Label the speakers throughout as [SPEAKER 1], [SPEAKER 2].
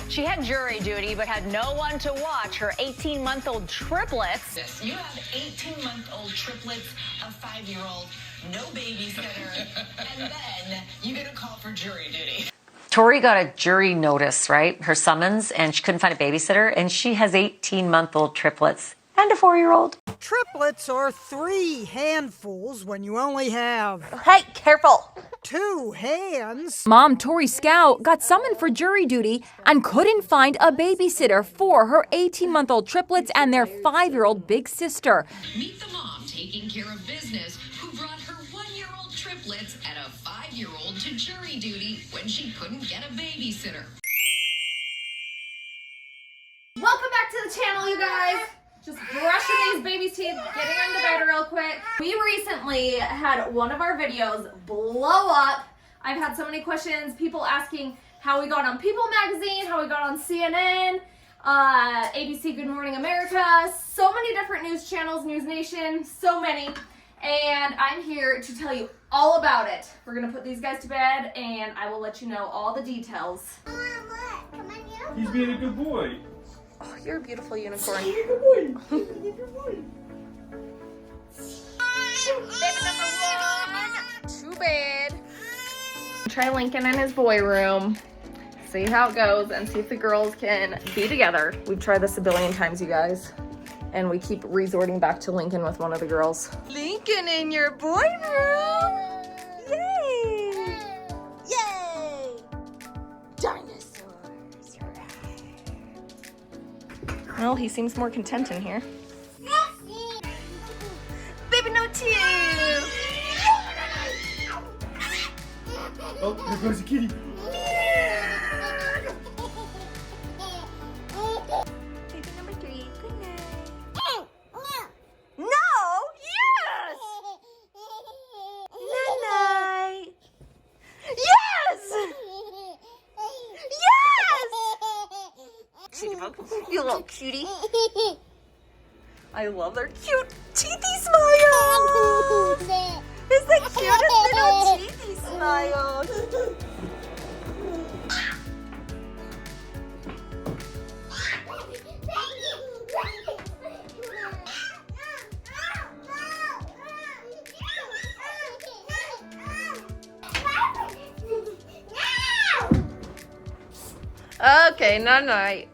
[SPEAKER 1] She had jury duty, but had no one to watch her 18-month-old triplets.
[SPEAKER 2] Yes, you have 18-month-old triplets, a 5-year-old, no babysitter, and then you get a call for jury duty.
[SPEAKER 3] Tori got a jury notice, right? Her summons, and she couldn't find a babysitter, and she has 18-month-old triplets and a 4-year-old.
[SPEAKER 4] Triplets are 3 handfuls when you only have...
[SPEAKER 3] Hey, careful!
[SPEAKER 4] 2 hands.
[SPEAKER 5] Mom Tori Scow got summoned for jury duty and couldn't find a babysitter for her 18-month-old triplets and their 5-year-old big sister.
[SPEAKER 2] Meet the mom taking care of business who brought her 1-year-old triplets and a 5-year-old to jury duty when she couldn't get a babysitter.
[SPEAKER 6] Welcome back to the channel, you guys. Just brushing these babies' teeth, getting into bed real quick. We recently had one of our videos blow up. I've had so many questions, people asking how we got on People Magazine, how we got on CNN, ABC Good Morning America, so many different news channels, News Nation, so many. And I'm here to tell you all about it. We're gonna put these guys to bed and I will let you know all the details.
[SPEAKER 7] Mom, look, come on, you.
[SPEAKER 8] He's being a good boy.
[SPEAKER 6] Oh, you're a beautiful unicorn.
[SPEAKER 8] He's a good boy. He's a good boy.
[SPEAKER 6] Baby number 1 to bed. Try Lincoln in his boy room, see how it goes, and see if the girls can be together. We've tried this a billion times, you guys, and we keep resorting back to Lincoln with one of the girls. Lincoln in your boy room! Yay! Yay! Dinosaurs! Well, he seems more content in here. Baby no tears!
[SPEAKER 8] Oh, there goes the kitty.
[SPEAKER 6] Baby number 3, good night. No! Yes! Good night. Yes! Yes! Cutie bug, you little cutie. I love their cute teethy smiles. It's the cutest little teethy smiles. Okay, night.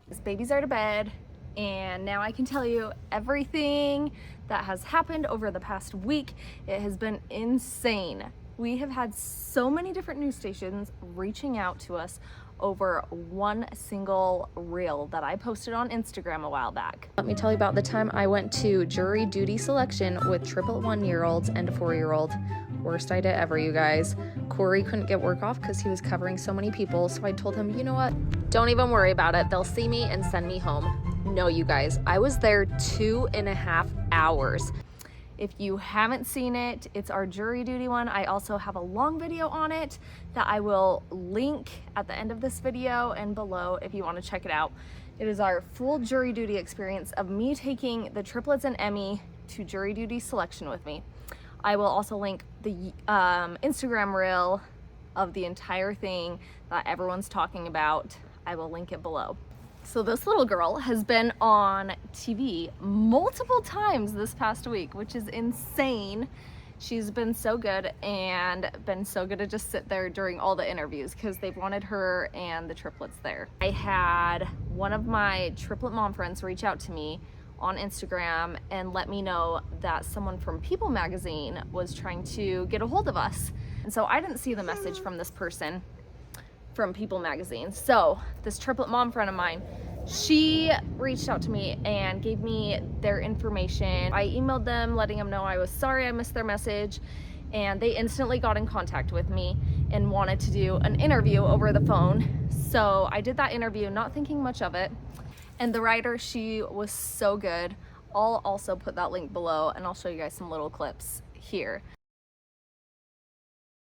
[SPEAKER 6] These babies are to bed, and now I can tell you everything that has happened over the past week. It has been insane. We have had so many different news stations reaching out to us over one single reel that I posted on Instagram a while back. Let me tell you about the time I went to jury duty selection with triplet 1-year-olds and a 4-year-old. Worst idea ever, you guys. Corey couldn't get work off because he was covering so many people, so I told him, you know what? Don't even worry about it. They'll see me and send me home. No, you guys, I was there 2.5 hours. If you haven't seen it, it's our jury duty one. I also have a long video on it that I will link at the end of this video and below if you want to check it out. It is our full jury duty experience of me taking the triplets and Emmy to jury duty selection with me. I will also link the Instagram reel of the entire thing that everyone's talking about. I will link it below. So this little girl has been on TV multiple times this past week, which is insane. She's been so good and been so good to just sit there during all the interviews because they've wanted her and the triplets there. I had one of my triplet mom friends reach out to me on Instagram and let me know that someone from People Magazine was trying to get a hold of us. And so I didn't see the message from this person from People Magazine. So this triplet mom friend of mine, she reached out to me and gave me their information. I emailed them letting them know I was sorry I missed their message, and they instantly got in contact with me and wanted to do an interview over the phone. So I did that interview, not thinking much of it. And the writer, she was so good. I'll also put that link below and I'll show you guys some little clips here.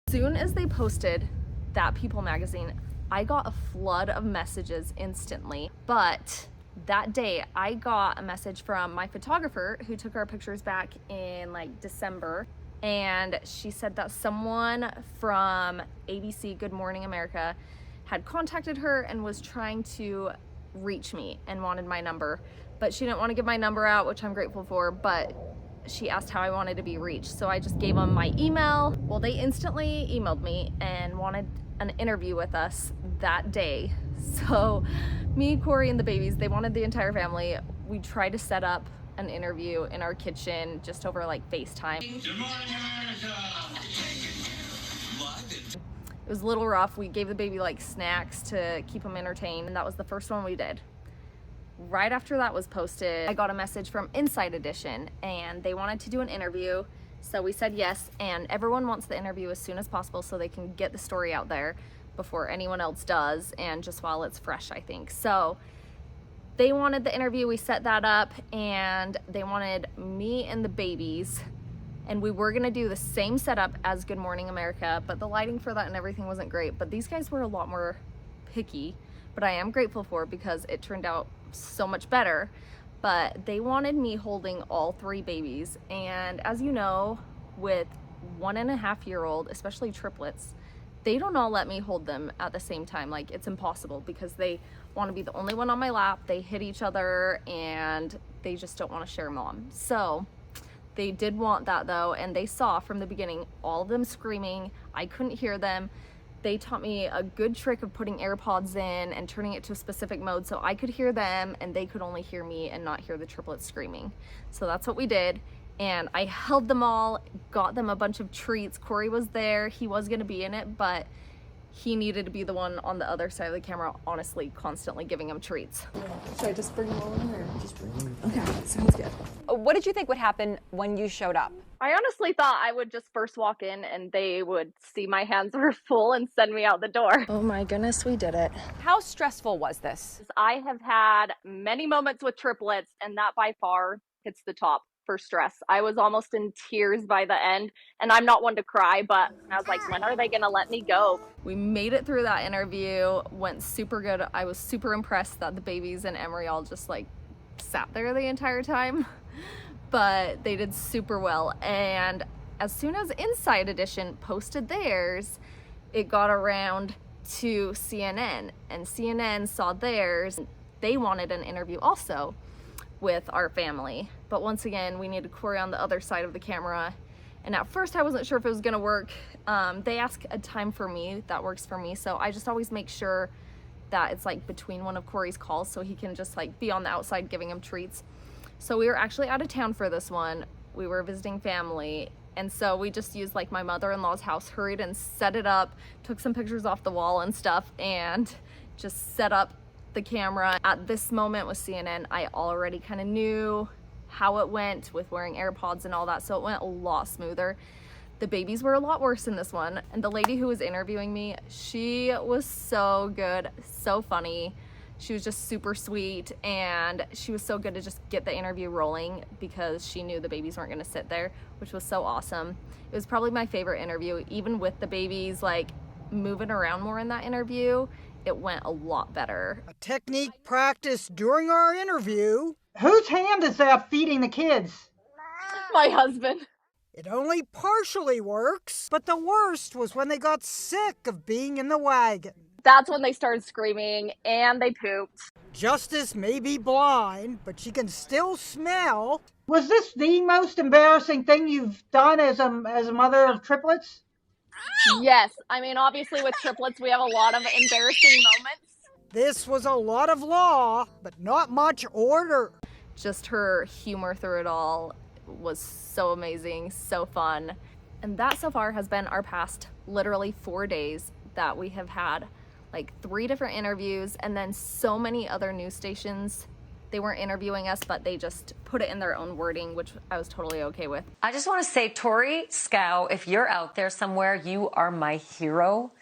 [SPEAKER 6] As soon as they posted that People Magazine, I got a flood of messages instantly. But that day I got a message from my photographer who took our pictures back in like December, and she said that someone from ABC Good Morning America had contacted her and was trying to reach me and wanted my number, but she didn't want to give my number out, which I'm grateful for, but she asked how I wanted to be reached. So I just gave them my email. Well, they instantly emailed me and wanted an interview with us that day. So me, Corey, and the babies, they wanted the entire family. We tried to set up an interview in our kitchen just over like FaceTime.
[SPEAKER 8] Good morning, America.
[SPEAKER 6] It was a little rough. We gave the baby like snacks to keep them entertained, and that was the first one we did. Right after that was posted, I got a message from Inside Edition and they wanted to do an interview. So we said yes, and everyone wants the interview as soon as possible so they can get the story out there before anyone else does, and just while it's fresh, I think. So they wanted the interview, we set that up, and they wanted me and the babies, and we were gonna do the same setup as Good Morning America, but the lighting for that and everything wasn't great. But these guys were a lot more picky, but I am grateful for it because it turned out so much better. But they wanted me holding all 3 babies, and as you know, with 1.5-year-old, especially triplets, they don't all let me hold them at the same time. Like, it's impossible because they want to be the only one on my lap. They hit each other and they just don't want to share mom. So they did want that though, and they saw from the beginning all of them screaming. I couldn't hear them. They taught me a good trick of putting AirPods in and turning it to a specific mode so I could hear them and they could only hear me and not hear the triplets screaming. So that's what we did. And I held them all, got them a bunch of treats. Corey was there, he was gonna be in it, but he needed to be the one on the other side of the camera, honestly, constantly giving him treats.
[SPEAKER 9] Should I just bring them all in, or just bring them in? Okay, sounds good.
[SPEAKER 10] What did you think would happen when you showed up?
[SPEAKER 6] I honestly thought I would just first walk in and they would see my hands were full and send me out the door.
[SPEAKER 9] Oh my goodness, we did it.
[SPEAKER 10] How stressful was this?
[SPEAKER 6] I have had many moments with triplets, and that by far hits the top for stress. I was almost in tears by the end, and I'm not one to cry, but I was like, when are they gonna let me go? We made it through that interview, went super good. I was super impressed that the babies and Emery all just like sat there the entire time, but they did super well. And as soon as Inside Edition posted theirs, it got around to CNN, and CNN saw theirs. They wanted an interview also with our family, but once again we needed Corey on the other side of the camera, and at first I wasn't sure if it was gonna work. They ask a time for me that works for me, so I just always make sure that it's like between one of Corey's calls so he can just like be on the outside giving him treats. So we were actually out of town for this one. We were visiting family, and so we just used like my mother-in-law's house, hurried and set it up, took some pictures off the wall and stuff, and just set up the camera. At this moment with CNN, I already kind of knew how it went with wearing AirPods and all that, so it went a lot smoother. The babies were a lot worse in this one, and the lady who was interviewing me, she was so good, so funny. She was just super sweet, and she was so good to just get the interview rolling because she knew the babies weren't gonna sit there, which was so awesome. It was probably my favorite interview, even with the babies like moving around more in that interview. It went a lot better.
[SPEAKER 4] A technique practiced during our interview.
[SPEAKER 11] Whose hand is that feeding the kids?
[SPEAKER 6] My husband.
[SPEAKER 4] It only partially works, but the worst was when they got sick of being in the wagon.
[SPEAKER 6] That's when they started screaming and they pooped.
[SPEAKER 4] Justice may be blind, but she can still smell.
[SPEAKER 11] Was this the most embarrassing thing you've done as a mother of triplets?
[SPEAKER 6] Yes, I mean, obviously with triplets, we have a lot of embarrassing moments.
[SPEAKER 4] This was a lot of law, but not much order.
[SPEAKER 6] Just her humor through it all was so amazing, so fun. And that so far has been our past literally 4 days that we have had like 3 different interviews, and then so many other news stations. They weren't interviewing us, but they just put it in their own wording, which I was totally okay with.
[SPEAKER 3] I just want to say, Tori Scow, if you're out there somewhere, you are my hero.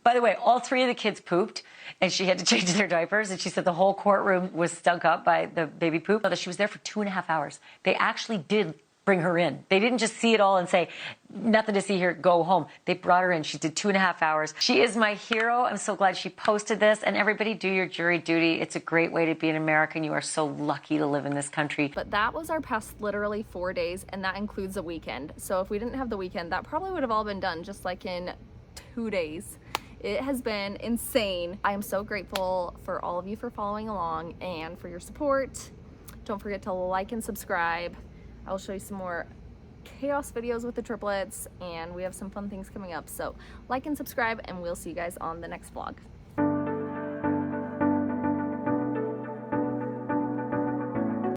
[SPEAKER 3] By the way, all 3 of the kids pooped, and she had to change their diapers, and she said the whole courtroom was stunk up by the baby poop. She was there for 2.5 hours. They actually did bring her in. They didn't just see it all and say, nothing to see here, go home. They brought her in. She did 2.5 hours. She is my hero. I'm so glad she posted this. And everybody, do your jury duty. It's a great way to be an American. You are so lucky to live in this country.
[SPEAKER 6] But that was our past literally 4 days, and that includes a weekend. So if we didn't have the weekend, that probably would have all been done just like in 2 days. It has been insane. I am so grateful for all of you for following along and for your support. Don't forget to like and subscribe. I will show you some more chaos videos with the triplets, and we have some fun things coming up. So like and subscribe, and we'll see you guys on the next vlog.